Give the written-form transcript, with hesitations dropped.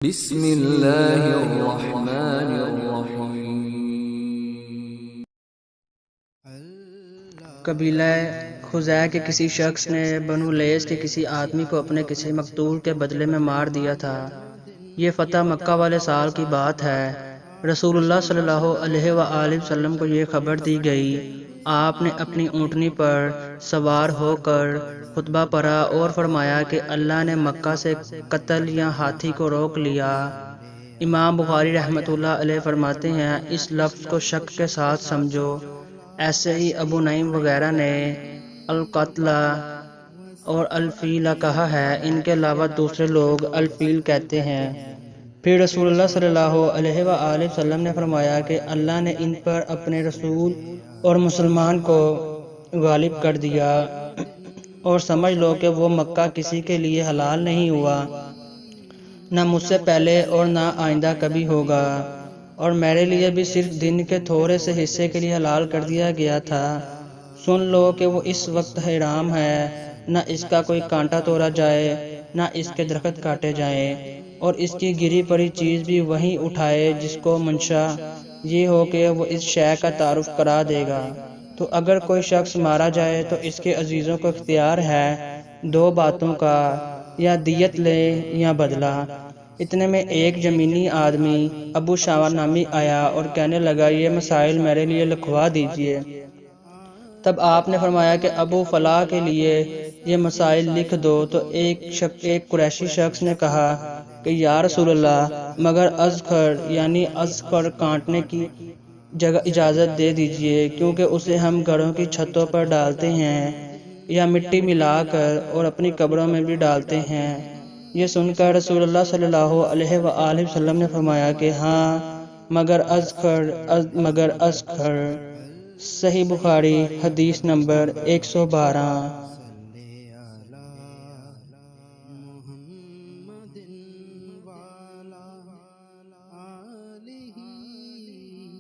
بسم اللہ الرحمن الرحیم۔ قبیلہ خزاع کے کسی شخص نے بنو لیث کے کسی آدمی کو اپنے کسی مقتول کے بدلے میں مار دیا تھا۔ یہ فتح مکہ والے سال کی بات ہے۔ رسول اللہ صلی اللہ علیہ وآلہ وسلم کو یہ خبر دی گئی۔ آپ نے اپنی اونٹنی پر سوار ہو کر خطبہ پڑھا اور فرمایا کہ اللہ نے مکہ سے قتل یا ہاتھی کو روک لیا۔ امام بخاری رحمۃ اللہ علیہ فرماتے ہیں، اس لفظ کو شک کے ساتھ سمجھو۔ ایسے ہی ابو نعیم وغیرہ نے القتلہ اور الفیل کہا ہے، ان کے علاوہ دوسرے لوگ الفیل کہتے ہیں۔ پھر رسول اللہ صلی اللہ علیہ وآلہ وسلم نے فرمایا کہ اللہ نے ان پر اپنے رسول اور مسلمان کو غالب کر دیا، اور سمجھ لو کہ وہ مکہ کسی کے لیے حلال نہیں ہوا، نہ مجھ سے پہلے اور نہ آئندہ کبھی ہوگا، اور میرے لیے بھی صرف دن کے تھوڑے سے حصے کے لیے حلال کر دیا گیا تھا۔ سن لو کہ وہ اس وقت حرام ہے، نہ اس کا کوئی کانٹا توڑا جائے، نہ اس کے درخت کاٹے جائیں، اور اس کی گری پڑی چیز بھی وہیں اٹھائے جس کو منشا یہ ہو کہ وہ اس شے کا تعارف کرا دے گا۔ تو اگر کوئی شخص مارا جائے تو اس کے عزیزوں کو اختیار ہے دو باتوں کا، یا دیت لے یا بدلہ۔ اتنے میں ایک زمینی آدمی ابو شاور نامی آیا اور کہنے لگا، یہ مسائل میرے لیے لکھوا دیجئے۔ تب آپ نے فرمایا کہ ابو فلاں کے لیے یہ مسائل لکھ دو۔ تو ایک قریشی شخص نے کہا کہ یا رسول اللہ، مگر اذخر یعنی اذخر کاٹنے کی جگہ اجازت دے دیجئے، کیونکہ اسے ہم گھروں کی چھتوں پر ڈالتے ہیں یا مٹی ملا کر، اور اپنی قبروں میں بھی ڈالتے ہیں۔ یہ سن کر رسول اللہ صلی اللہ علیہ وآلہ وسلم نے فرمایا کہ ہاں، مگر اذخر۔ صحیح بخاری حدیث نمبر 112۔